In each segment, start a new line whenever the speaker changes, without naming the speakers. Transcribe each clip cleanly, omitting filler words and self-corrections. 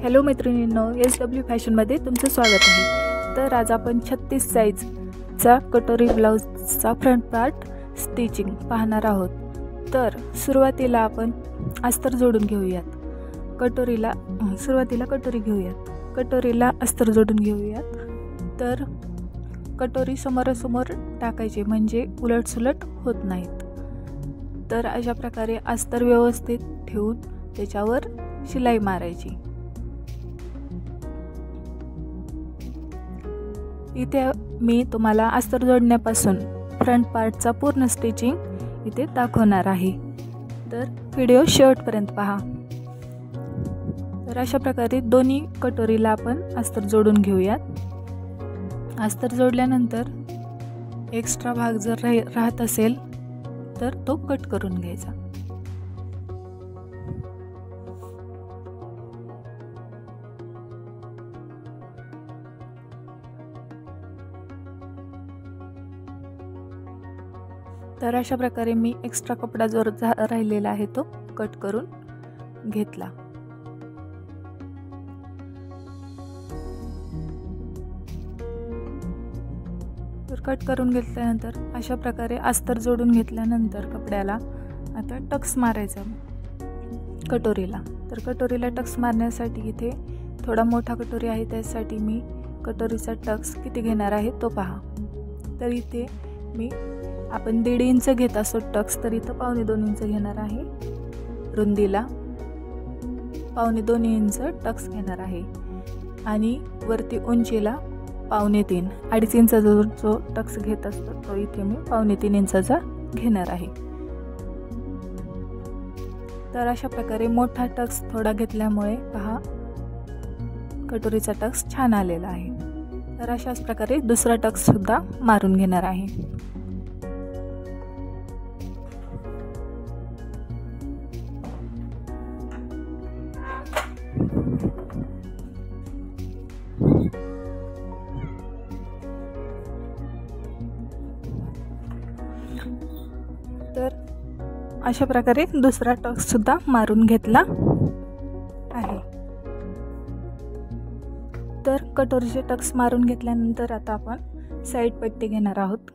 Hello मैत्रिणींनो, SW फॅशनमध्ये तुमचं स्वागत आहे। तर आज आपण 36 साईजचा कटोरी ब्लाउजचा फ्रंट पार्ट स्टिचिंग पाहणार आहोत। तर सुरुवातीला आपण अस्तर जोडून घेऊयात। सुरुवातीला कटोरी घेऊयात। कटोरीला अस्तर जोडून घेऊयात। तर कटोरी समोरासमोर टाकायचे म्हणजे उलटसुलट होत नाहीत। तर अशा प्रकारे अस्तर व्यवस्थित ठेवून त्याच्यावर शिलाई मारायची। इथे मी तुम्हाला अस्तर जोडण्यापासून फ्रंट पार्टचा पूर्ण स्टिचिंग इथे दाखवणार आहे। तर व्हिडिओ शेवटपर्यंत पहा। तर अशा प्रकारे दोन्ही कटोरीला आपण अस्तर जोडून घेऊयात। अस्तर जोडल्यानंतर एक्स्ट्रा भाग जर राहत असेल तर तो कट करून घ्यायचा। तर अशा प्रकारे मी एक्स्ट्रा कपडा जो राहिलेला आहे तो कट करून घेतला। तर कट करून घेतल्यानंतर अशा प्रकारे अस्तर जोडून घेतल्यानंतर कपड्याला आता टक्स मारायचा कटोरीला। तर कटोरीला टक्स मारण्यासाठी इथे थोडा मोठा कटोरी आहे, त्यासाठी मी कटोरीचा टक्स किती घेणार आहे तो पहा। तर इथे मी आपण 1.5 इंच घेत असो टक्स, तर इथं 2.25 इंच घेणार आहे। रुंदीला 2.25 इंच टक्स घेणार आहे आणि वरती उंचीला 2.5 अडीच इंचाचा जो टक्स घेत असतो तो इथे मी 2.5 इंचाचा घेणार आहे। तर अशा प्रकारे मोठा टक्स थोडा घेतल्यामुळे पहा कटोरीचा टक्स छान आलेला आहे। तर अशाच प्रकारे दुसरा टक्स सुद्धा मारून घेणार आहे। तर अशा प्रकारे दुसरा टक्स सुद्धा मारून घेतला आहे। तर कटोरीचे टक्स मारून घेतल्यानंतर आता आपण साइड पट्टी घेणार आहोत।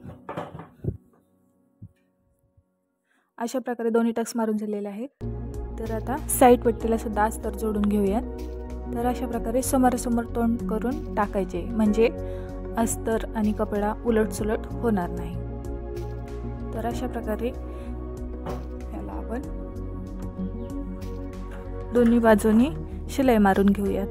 अशा प्रकारे दोन्ही टक्स मारून झालेले आहेत। तर आता साइड पट्टीला सुद्धा अस्तर जोडून घेऊयात। तर अशा प्रकारे समोरासमोर तोंड करून टाकायचे म्हणजे अस्तर आणि कपडा उलटसुलट होणार नाही। तर अशा प्रकारे याला आपण दोन्ही बाजूनी शिलाई मारून घेऊयात।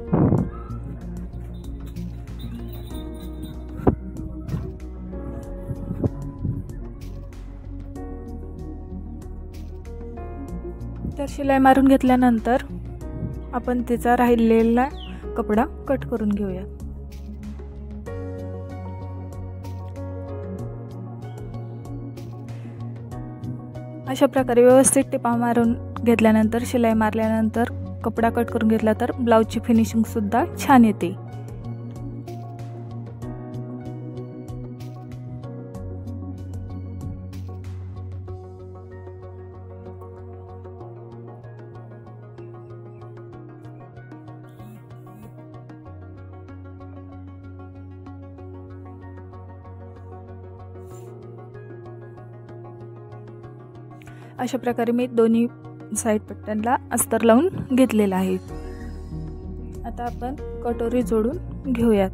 तर शिलाई मारून घेतल्यानंतर आपण त्याचा राहिलेला कपडा कट करून घेऊया। अशा प्रकारे व्यवस्थित टिपा मारून घेतल्यानंतर शिलाई मारल्यानंतर कपडा कट करून घेतला तर ब्लाउजची फिनिशिंग सुद्धा छान येते। अशा प्रकारे मी दोन्ही साइड पट्ट्यांना अस्तर लावून घेतलेला आहे। आता आपण कटोरी जोडून घेऊयात।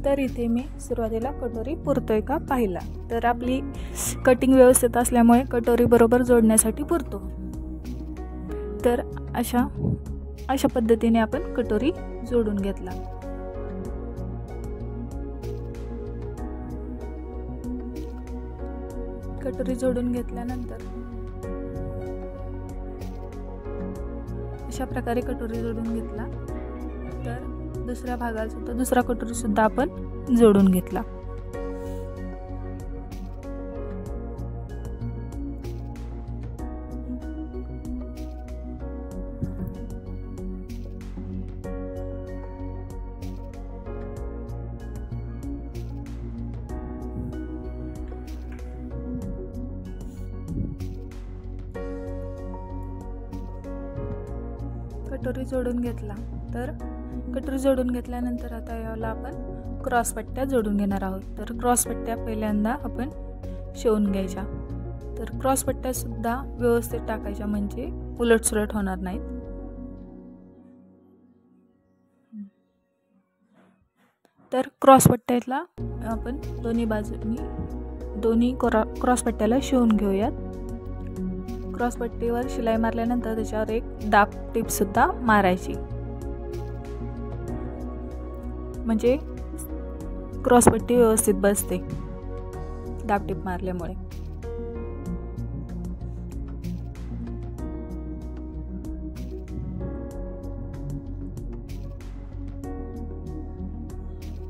तर इथे मी सुरुवातीला कटोरी पुरतोय का पाहिला, तर आपली कटिंग व्यवस्थित असल्यामुळे कटोरी बरोबर जोडण्यासाठी पुरतो। तर अशा पद्धतीने आपण कटोरी जोडून घेतला। कटोरी जोडून घेतल्यानंतर अशा प्रकारे कटोरी जोडून घेतला। तर दुसऱ्या भागाला सुद्धा दुसरा कटोरी सुद्धा आपण जोडून घेतला। कटोरी जोडून घेतला. तर कटोरी जोडून घेतल्यानंतर आता याला आपण क्रॉस पट्ट्या जोडून घेणार आहोत. तर क्रॉस पट्ट्या पहिल्यांदा आपण शिवून घ्यायच्या. तर क्रॉस पट्ट्यासुद्धा व्यवस्थित टाकायच्या, म्हणजे उलटसुलट होणार नाहीत. तर क्रॉस पट्ट्याला आपण दोन्ही बाजूनी दोन्ही क्रॉस पट्ट्याला शिवून घेऊयात. क्रॉस पट्टीवर शिलाई मारल्यानंतर त्याच्यावर एक दाब टीपसुद्धा मारायची, म्हणजे क्रॉस पट्टी व्यवस्थित बसते दाब टीप मारल्यामुळे.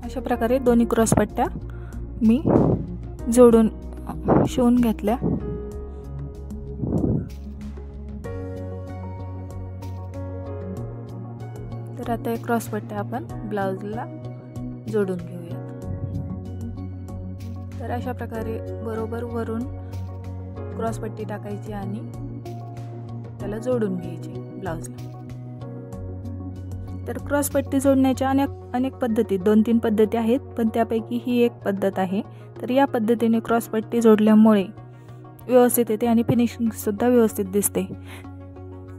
अशा प्रकारे दोन्ही क्रॉस पट्ट्या मी जोडून शिवून घेतल्या. तर आता एक क्रॉस पट्ट्या आपण ब्लाउजला जोडून घेऊयात. तर अशा प्रकारे बरोबर वरून क्रॉस पट्टी टाकायची आणि त्याला जोडून घ्यायची ब्लाउजला. तर क्रॉस पट्टी जोडण्याच्या अनेक पद्धती 2-3 पद्धती आहेत, पण त्यापैकी ही एक पद्धत आहे. तर या पद्धतीने क्रॉस पट्टी जोडल्यामुळे व्यवस्थित येते आणि फिनिशिंगसुद्धा व्यवस्थित दिसते.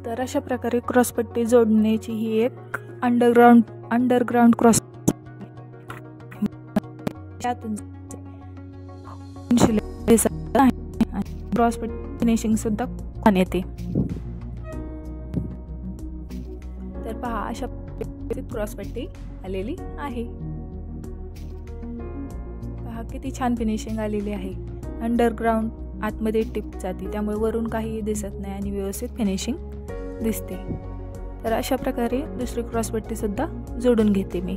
तर अशा प्रकारे क्रॉस पट्टी जोडण्याची ही एक अंडरग्राउंड क्रॉस क्रॉस पट्टी फिनिशिंगसुद्धा छान येते. तर पहा, अशा क्रॉस पट्टी आलेली आहे. पहा किती छान फिनिशिंग आलेली आहे. अंडरग्राउंड आतमध्ये टिप जाते, त्यामुळे वरून काहीही दिसत नाही आणि व्यवस्थित फिनिशिंग दिसते. तर अशा प्रकारे दुसरी क्रॉस पट्टी सुद्धा जोडून घेते मी.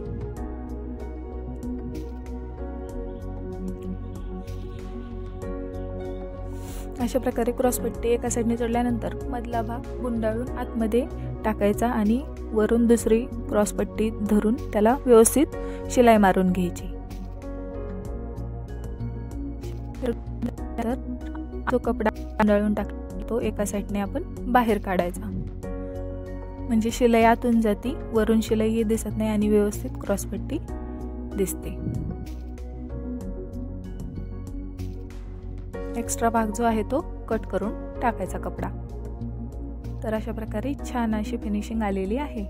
अशा प्रकारे क्रॉस पट्टी एका साईडने जोडल्यानंतर मधला भाग गुंडाळून आतमध्ये टाकायचा आणि वरून दुसरी क्रॉस पट्टी धरून त्याला व्यवस्थित शिलाई मारून घ्यायची. तर जो कपडा गुंडाळून टाकतो एका साईडने आपण बाहेर काढायचा, म्हणजे शिलाई आतून जाती, वरून शिलाई दिसत नाही आणि व्यवस्थित क्रॉस पट्टी दिसते. एक्स्ट्रा भाग जो आहे तो कट करून टाकायचा कपडा. तर अशा प्रकारे छान अशी फिनिशिंग आलेली आहे.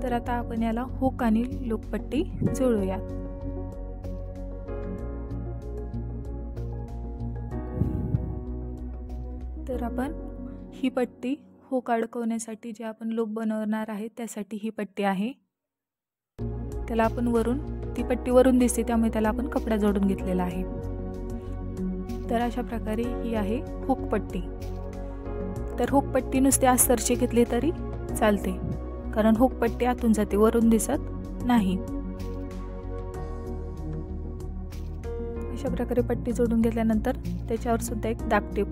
तर आता आपण याला हुक आणि लूप पट्टी जोडूया. तर आपण ही पट्टी हुक अडकवण्यासाठी जे आपण लूप बनवणार आहे त्यासाठी ही पट्टी आहे. त्याला आपण वरून, ती पट्टी वरून दिसते त्यामुळे त्याला आपण कपडा जोडून घेतलेला आहे. तर अशा प्रकारे ही आहे हुक पट्टी. तर हुक पट्टी नुसती अस्तरची घेतली तरी चालते, कारण हुक पट्टी आतून जाते, वरून दिसत नाही. अशा प्रकारे पट्टी जोडून घेतल्यानंतर त्याच्यावर सुद्धा एक दाब टीप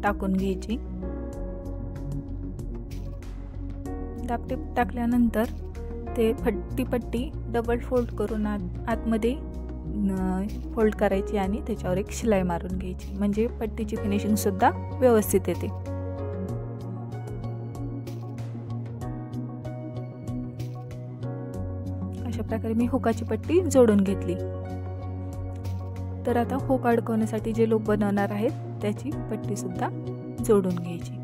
टाकून घ्यायची. दाब टीप टाकल्यानंतर ती पट्टी डबल फोल्ड करून आतमध्ये फोल्ड करायची आणि त्याच्यावर एक शिलाई मारून घ्यायची, म्हणजे पट्टीची फिनिशिंग सुद्धा व्यवस्थित येते. अशा प्रकारे मी हुकाची पट्टी जोडून घेतली. तर आता हुक अडकवण्यासाठी जे लूप बनवणार आहेत त्याची पट्टी सुद्धा जोडून घ्यायची.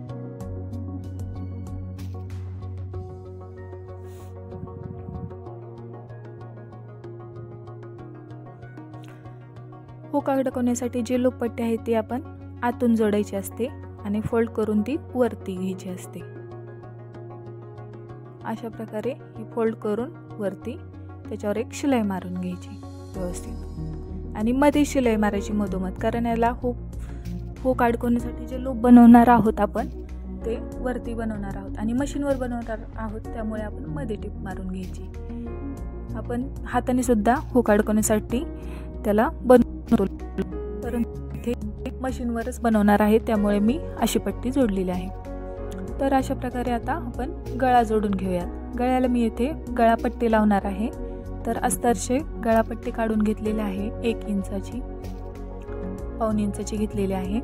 हुक अडकवण्यासाठी जी लूप पट्टी आहे ती आपण आतून जोडायची असते आणि फोल्ड करून ती वरती घ्यायची असते. अशा प्रकारे ही फोल्ड करून वरती त्याच्यावर एक शिलाई मारून घ्यायची व्यवस्थित आणि मध्ये शिलाई मारायची मधोमध, कारण याला हुक अडकवण्यासाठी जे लूप बनवणार आहोत आपण ते वरती बनवणार आहोत आणि मशीनवर बनवणार आहोत, त्यामुळे आपण मध्ये टिप मारून घ्यायची. आपण हाताने सुद्धा हुक अडकवण्यासाठी त्याला बनवतो, परंतु इथे मशीनवरच बनवणार आहे त्यामुळे मी अशी पट्टी जोडलेली आहे. तर अशा प्रकारे आता आपण गळा जोडून घेऊयात. गळ्याला मी येथे गळापट्टी लावणार आहे. तर अस्तरचे गळापट्टी काढून घेतलेली आहे, 1 इंचाची, 1.25 इंचाची घेतलेली आहे.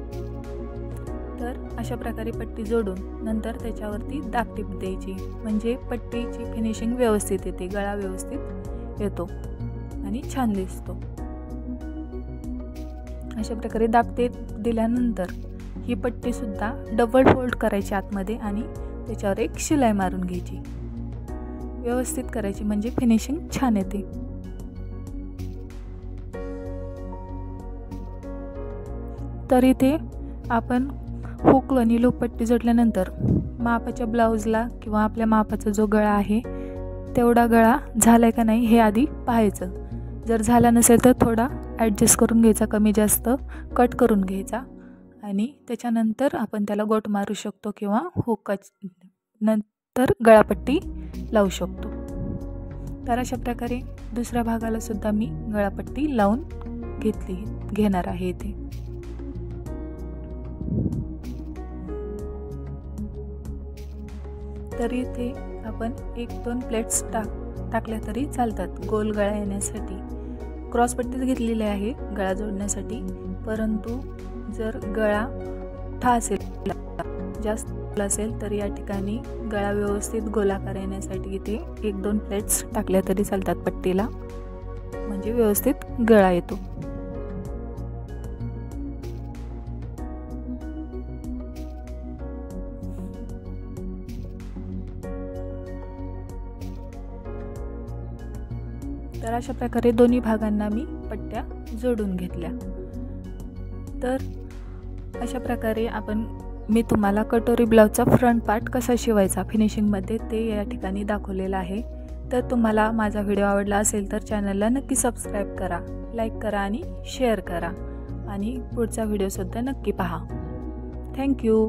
तर अशा प्रकारे पट्टी जोडून नंतर त्याच्यावरती दागटीप द्यायची, म्हणजे पट्टीची फिनिशिंग व्यवस्थित येते, गळा व्यवस्थित येतो आणि छान दिसतो. अशा प्रकारे दागटीप दिल्यानंतर ही पट्टीसुद्धा डबल फोल्ड करायची आतमध्ये आणि त्याच्यावर एक शिलाई मारून घ्यायची, व्यवस्थित करायची, म्हणजे फिनिशिंग छान येते. तर इथे आपण हुक आणि लूप पट्टी जोडल्यानंतर मापाच्या ब्लाऊजला किंवा आपल्या मापाचा जो गळा आहे तेवढा गळा झाला आहे का नाही हे आधी पाहायचं. जर झाला नसेल तर थोडा ॲडजस्ट करून घ्यायचा, कमी जास्त कट करून घ्यायचा आणि त्याच्यानंतर आपण त्याला गोट मारू शकतो किंवा हुकाच नंतर गळापट्टी लावू शकतो. तर अशा प्रकारे दुसऱ्या भागाला सुद्धा मी गळापट्टी लावून घेणार आहे इथे. तर इथे आपण 1-2 प्लेट्स टाकल्या तरी चालतात गोल गळा येण्यासाठी. क्रॉस पट्टीच घेतलेली आहे गळा जोडण्यासाठी, परंतु जर गळा जास्त असेल तर या ठिकाणी गळा व्यवस्थित गोलाकार येण्यासाठी इथे 1-2 प्लेट्स टाकल्या तरी चालतात पट्टीला, म्हणजे व्यवस्थित गळा येतो. तर अशा प्रकारे दोन्ही भागांना मी पट्ट्या जोडून घेतल्या. तर अशा प्रकारे मी तुम्हाला कटोरी ब्लाऊजचा फ्रंट पार्ट कसा शिवायचा फिनिशिंगमध्ये ते या ठिकाणी दाखवलेलं आहे. तर तुम्हाला माझा व्हिडिओ आवडला असेल तर चॅनलला नक्की सबस्क्राईब करा, लाईक करा आणि शेअर करा आणि पुढचा व्हिडिओसुद्धा नक्की पहा. थँक्यू.